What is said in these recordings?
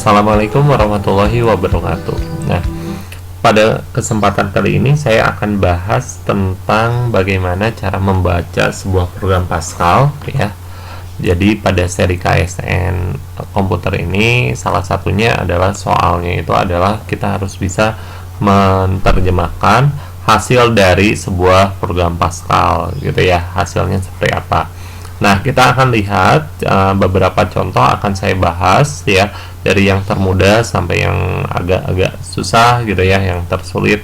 Assalamualaikum warahmatullahi wabarakatuh. Nah, pada kesempatan kali ini saya akan bahas tentang bagaimana cara membaca sebuah program Pascal ya. Jadi pada seri KSN komputer ini salah satunya adalah soalnya itu adalah kita harus bisa menerjemahkan hasil dari sebuah program Pascal gitu ya. Hasilnya seperti apa. Nah, kita akan lihat beberapa contoh akan saya bahas ya, dari yang termudah sampai yang agak-agak susah gitu ya, yang tersulit.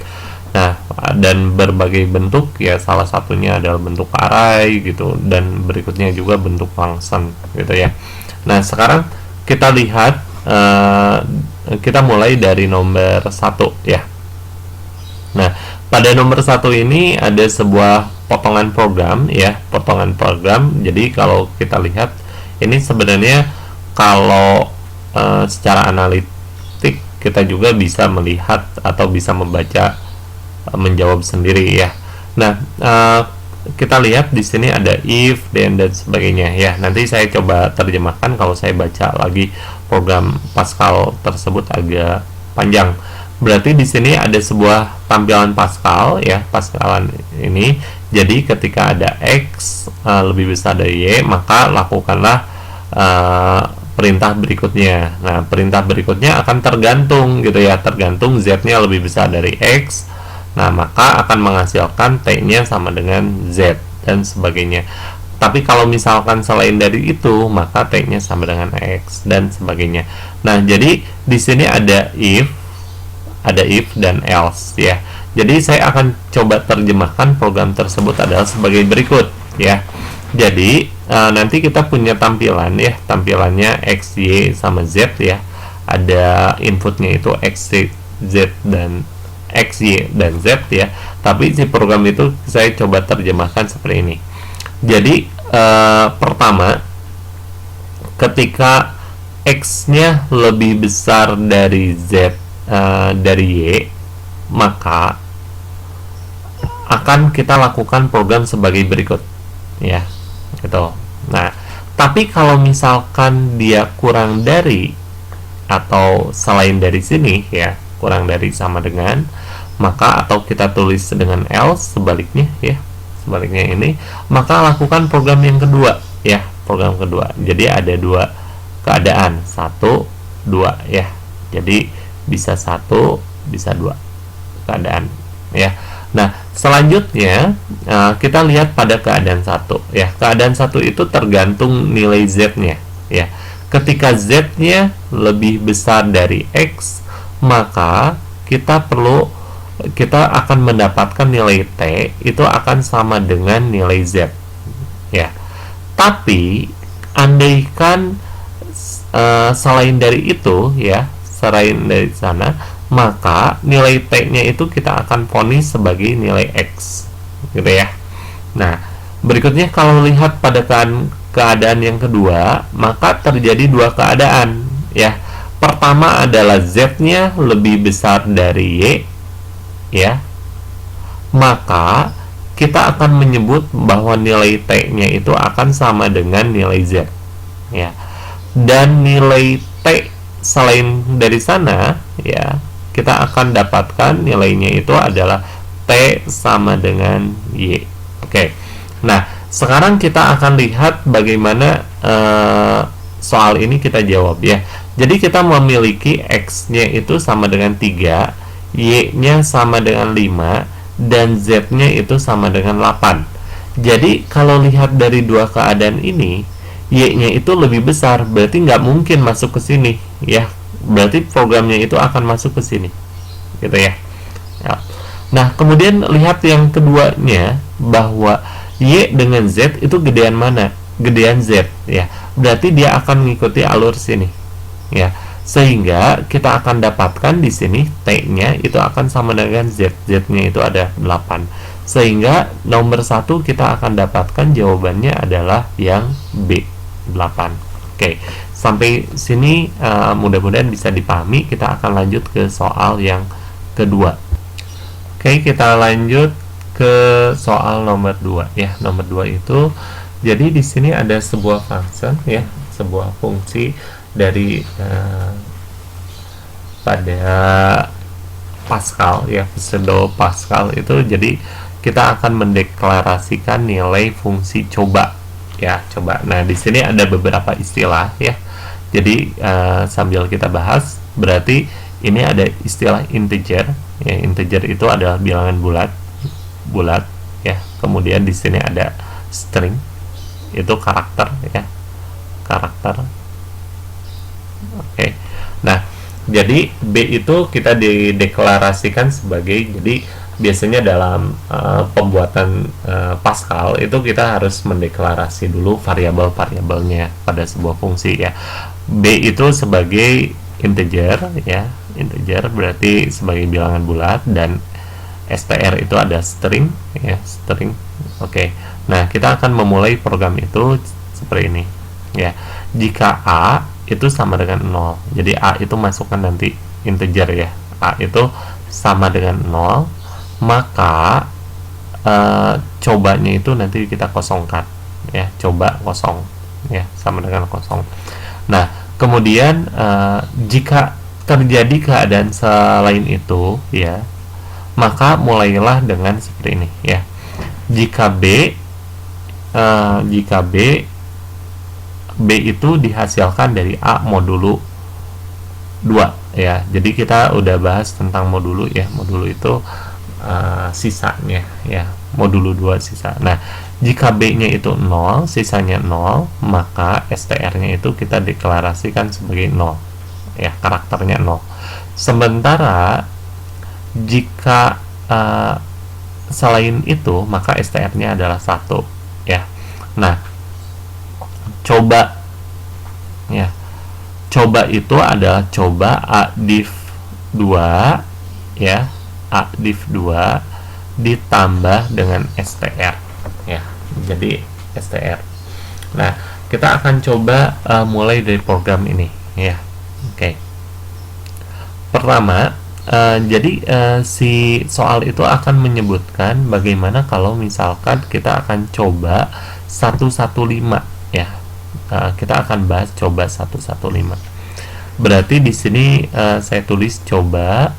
Nah, dan berbagai bentuk ya, salah satunya adalah bentuk array gitu, dan berikutnya juga bentuk function gitu ya. Nah, sekarang kita lihat, kita mulai dari nomor 1 ya. Nah, pada nomor 1 ini ada sebuah potongan program ya, potongan program. Jadi kalau kita lihat ini sebenarnya kalau secara analitik kita juga bisa melihat atau bisa membaca, menjawab sendiri ya. Nah, kita lihat di sini ada if, then, dan sebagainya ya. Nanti saya coba terjemahkan kalau saya baca lagi program Pascal tersebut agak panjang. Berarti di sini ada sebuah tampilan Pascal ya, Pascalan ini. Jadi ketika ada X lebih besar dari Y, maka lakukanlah perintah berikutnya. Nah, perintah berikutnya akan tergantung gitu ya, tergantung Z-nya lebih besar dari X. Nah, maka akan menghasilkan T-nya sama dengan Z dan sebagainya. Tapi kalau misalkan selain dari itu, maka T-nya sama dengan X dan sebagainya. Nah, jadi di sini ada if dan else ya. Jadi saya akan coba terjemahkan program tersebut adalah sebagai berikut ya. Jadi nanti kita punya tampilan ya, tampilannya X, Y, sama Z ya. Ada inputnya itu X, Z, dan X, Y, dan Z ya. Tapi si program itu saya coba terjemahkan seperti ini. Jadi pertama, ketika X-nya lebih besar dari Z dari Y, maka akan kita lakukan program sebagai berikut ya, gitu. Nah, tapi kalau misalkan dia kurang dari atau selain dari sini ya, kurang dari sama dengan, maka atau kita tulis dengan else sebaliknya ya, sebaliknya ini, maka lakukan program yang kedua ya, program kedua. Jadi ada dua keadaan, 1, 2 ya. Jadi bisa 1, bisa 2 keadaan ya. Nah, selanjutnya kita lihat pada keadaan 1 ya. Keadaan 1 itu tergantung nilai Z-nya ya. Ketika Z-nya lebih besar dari X, maka kita akan mendapatkan nilai T itu akan sama dengan nilai Z ya. Tapi andaikan selain dari itu ya, selain dari sana, maka nilai T-nya itu kita akan vonis sebagai nilai X gitu ya. Nah, berikutnya kalau lihat pada keadaan yang kedua, maka terjadi dua keadaan ya. Pertama adalah Z-nya lebih besar dari Y ya, maka kita akan menyebut bahwa nilai T-nya itu akan sama dengan nilai Z ya. Dan nilai T selain dari sana ya, kita akan dapatkan nilainya itu adalah T sama dengan Y. Oke. Nah, sekarang kita akan lihat bagaimana soal ini kita jawab ya. Jadi kita memiliki X-nya itu sama dengan 3, Y-nya sama dengan 5, dan Z-nya itu sama dengan 8. Jadi kalau lihat dari dua keadaan ini, Y-nya itu lebih besar, berarti nggak mungkin masuk ke sini ya. Berarti programnya itu akan masuk ke sini gitu ya. Nah, kemudian lihat yang keduanya, bahwa Y dengan Z itu gedean mana? Gedean Z ya. Berarti dia akan mengikuti alur sini ya. Sehingga kita akan dapatkan di sini T-nya itu akan sama dengan Z. Z-nya itu ada 8. Sehingga nomor 1 kita akan dapatkan jawabannya adalah yang B, 8. Oke, sampai sini mudah-mudahan bisa dipahami. Kita akan lanjut ke soal yang kedua. Oke, kita lanjut ke soal nomor 2 ya. Nomor 2 itu, jadi di sini ada sebuah function ya, sebuah fungsi dari pada Pascal ya, pseudo Pascal itu. Jadi kita akan mendeklarasikan nilai fungsi coba ya, coba. Nah, di sini ada beberapa istilah ya. Jadi sambil kita bahas, berarti ini ada istilah integer ya. Integer itu adalah bilangan bulat ya. Kemudian di sini ada string, itu karakter ya, karakter. Oke. Nah, jadi B itu kita dideklarasikan sebagai, jadi biasanya dalam pembuatan Pascal itu kita harus mendeklarasi dulu variabel-variabelnya pada sebuah fungsi ya. B itu sebagai integer ya, integer berarti sebagai bilangan bulat, dan str itu ada string ya, string. Oke. Nah, kita akan memulai program itu seperti ini ya. Jika A itu sama dengan 0, jadi A itu masukkan nanti integer ya, A itu sama dengan 0, maka cobanya itu nanti kita kosongkan ya, coba kosong ya, sama dengan kosong. Nah, kemudian jika terjadi keadaan selain itu ya, maka mulailah dengan seperti ini ya. Jika B itu dihasilkan dari A modulu 2 ya. Jadi kita udah bahas tentang modulu ya. Modulu itu sisanya ya, modulu 2 sisa. Nah, jika B-nya itu 0, sisanya 0, maka str-nya itu kita deklarasikan sebagai 0 ya, karakternya 0. Sementara jika selain itu, maka str-nya adalah 1 ya. Nah, coba ya, coba itu adalah coba A div 2 ya, A div 2 ditambah dengan str ya, jadi str. Nah, kita akan coba mulai dari program ini ya. Oke. Pertama, jadi si soal itu akan menyebutkan bagaimana kalau misalkan kita akan coba 115 ya. Kita akan bahas coba 115. Berarti di sini saya tulis coba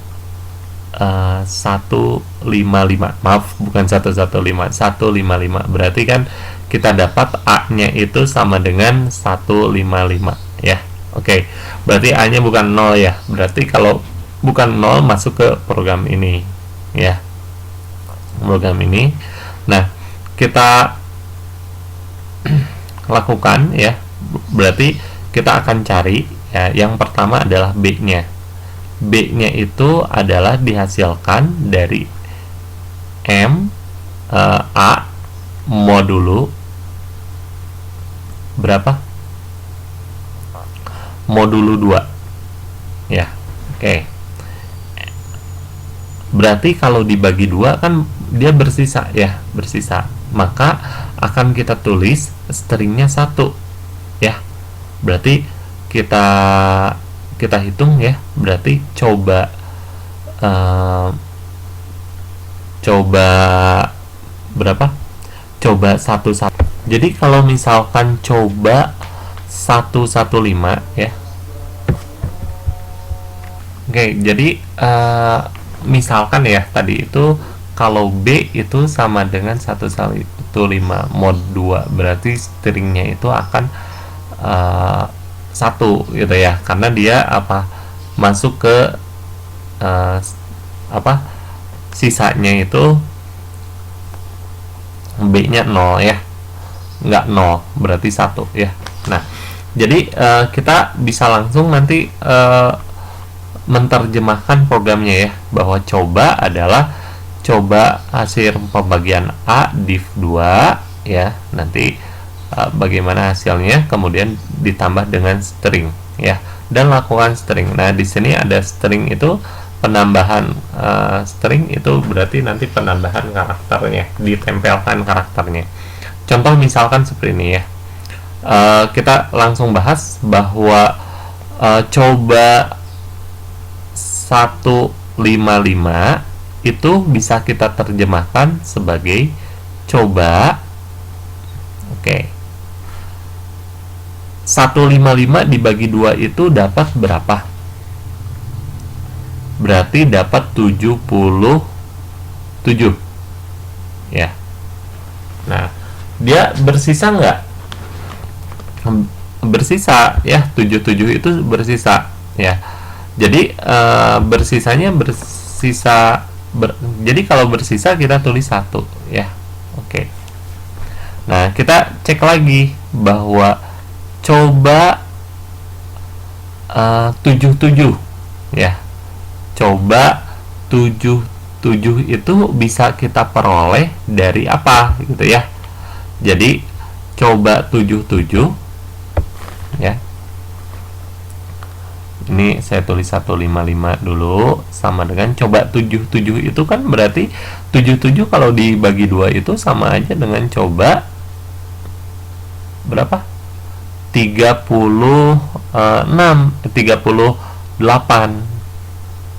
155. Maaf, bukan 115, 155. Berarti kan kita dapat A-nya itu sama dengan 155 ya. Oke. Berarti A-nya bukan 0 ya. Berarti kalau bukan 0 masuk ke program ini ya. Program ini. Nah, kita lakukan ya. Berarti kita akan cari ya, yang pertama adalah B-nya. B-nya itu adalah dihasilkan dari A modulu berapa? Modulu 2 ya. Oke. Berarti kalau dibagi 2 kan dia bersisa ya, bersisa. Maka akan kita tulis stringnya 1 ya. Berarti kita hitung ya. Berarti coba berapa? Coba 11. Jadi kalau misalkan coba 115 ya. Oke, jadi misalkan ya tadi itu kalau B itu sama dengan 115 mod 2, berarti stringnya itu akan 1 gitu ya, karena dia masuk ke sisanya itu B-nya 0 ya, nggak 0 berarti 1 ya. Nah, jadi kita bisa langsung nanti menerjemahkan programnya ya, bahwa coba adalah coba hasil pembagian A div 2 ya, nanti bagaimana hasilnya, kemudian ditambah dengan string ya, dan lakukan string. Nah, di sini ada string itu penambahan string itu berarti nanti penambahan karakternya, ditempelkan karakternya. Contoh misalkan seperti ini ya. Kita langsung bahas bahwa coba 155 itu bisa kita terjemahkan sebagai coba. Oke. 155 dibagi 2 itu dapat berapa? berarti dapat 77 ya. Nah, dia bersisa nggak? Bersisa ya, 77 itu bersisa ya. Jadi bersisanya bersisa jadi kalau bersisa kita tulis 1 ya. Oke. Nah, kita cek lagi bahwa coba 77 ya. Coba 77 itu bisa kita peroleh dari apa gitu ya. Jadi coba 77 ya. Ini saya tulis 155 dulu, sama dengan coba 77 itu kan berarti 77 kalau dibagi 2 itu sama aja dengan coba berapa? 38,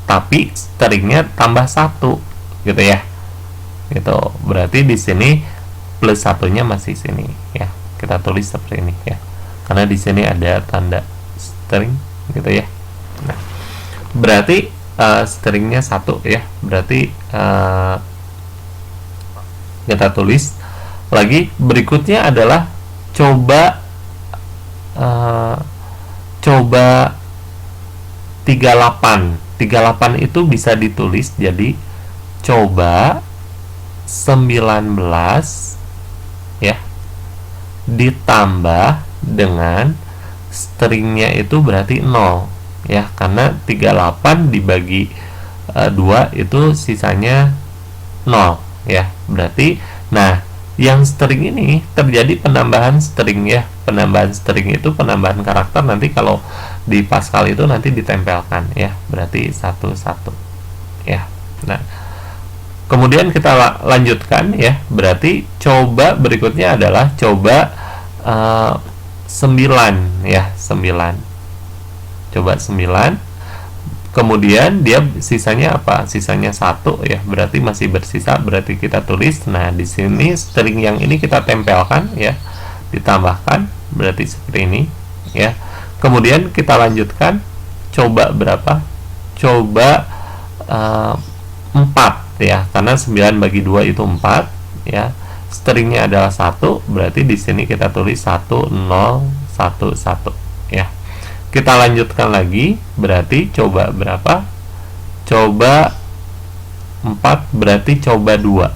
tapi stringnya tambah 1 gitu ya. Gitu. Berarti di sini plus satunya masih sini ya. Kita tulis seperti ini ya. Karena di sini ada tanda string gitu ya. Nah, berarti stringnya 1 ya. Berarti kita tulis lagi. Berikutnya adalah coba 38 itu bisa ditulis jadi coba 19 ya ditambah dengan stringnya itu berarti 0 ya, karena 38 dibagi 2 itu sisanya 0 ya. Berarti nah, yang string ini terjadi penambahan string ya. Penambahan string itu penambahan karakter, nanti kalau di Pascal itu nanti ditempelkan ya. Berarti 11 ya. Nah, kemudian kita lanjutkan ya. Berarti coba berikutnya adalah coba 9 ya, 9. Coba 9. Kemudian dia sisanya apa? Sisanya 1 ya. Berarti masih bersisa, berarti kita tulis. Nah, di sini string yang ini kita tempelkan ya. Ditambahkan, berarti seperti ini ya. Kemudian kita lanjutkan coba berapa? Coba 4 ya. Karena 9 bagi 2 itu 4 ya. Stringnya adalah 1, berarti di sini kita tulis 1011 ya. Kita lanjutkan lagi, berarti coba berapa? Coba 4, berarti coba 2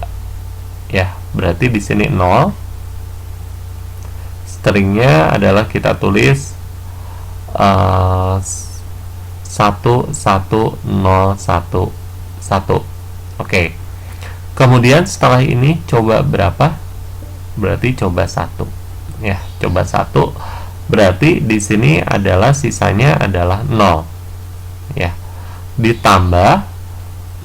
ya. Berarti di sini 0. Stringnya adalah kita tulis 11011. Oke. Kemudian setelah ini coba berapa? Berarti coba 1 ya. Coba 1, berarti di sini adalah sisanya adalah 0 ya. Ditambah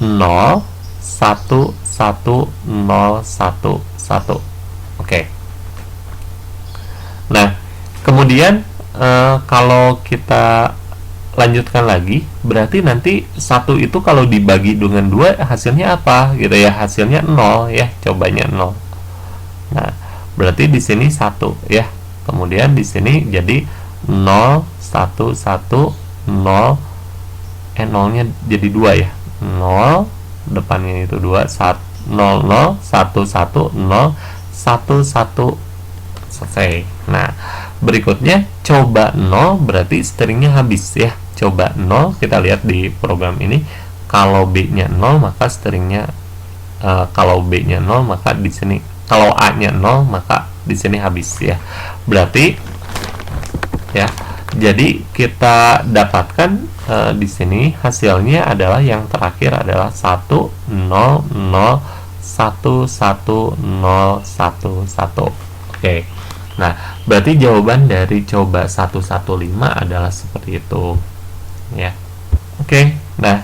0 1 1 0 1 1. Oke. Nah, kemudian kalau kita lanjutkan lagi, berarti nanti 1 itu kalau dibagi dengan 2 hasilnya apa gitu ya. Hasilnya 0 ya, cobanya 0. Nah, berarti di sini 1 ya. Kemudian di sini jadi 0 1 1 0, 0-nya jadi 2 ya. 0 depannya itu 2, 0 0 1 1 0 1 1 selesai. Nah, berikutnya coba 0 berarti stringnya habis ya. Coba 0, kita lihat di program ini, kalau B-nya 0 maka stringnya kalau B-nya 0 maka di sini, kalau A-nya 0 maka di sini habis ya. Berarti ya, jadi kita dapatkan di sini hasilnya adalah yang terakhir adalah 1 0 0 1 1 0 1 1. Oke. Nah, berarti jawaban dari coba 115 adalah seperti itu ya. Oke. Nah,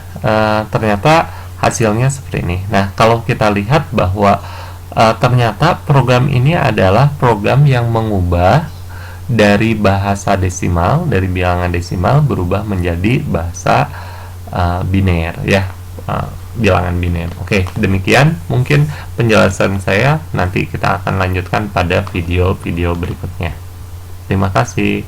ternyata hasilnya seperti ini. Nah, kalau kita lihat bahwa ternyata program ini adalah program yang mengubah dari bahasa desimal, dari bilangan desimal berubah menjadi bahasa biner ya, bilangan biner. Oke, demikian mungkin penjelasan saya. Nanti kita akan lanjutkan pada video-video berikutnya. Terima kasih.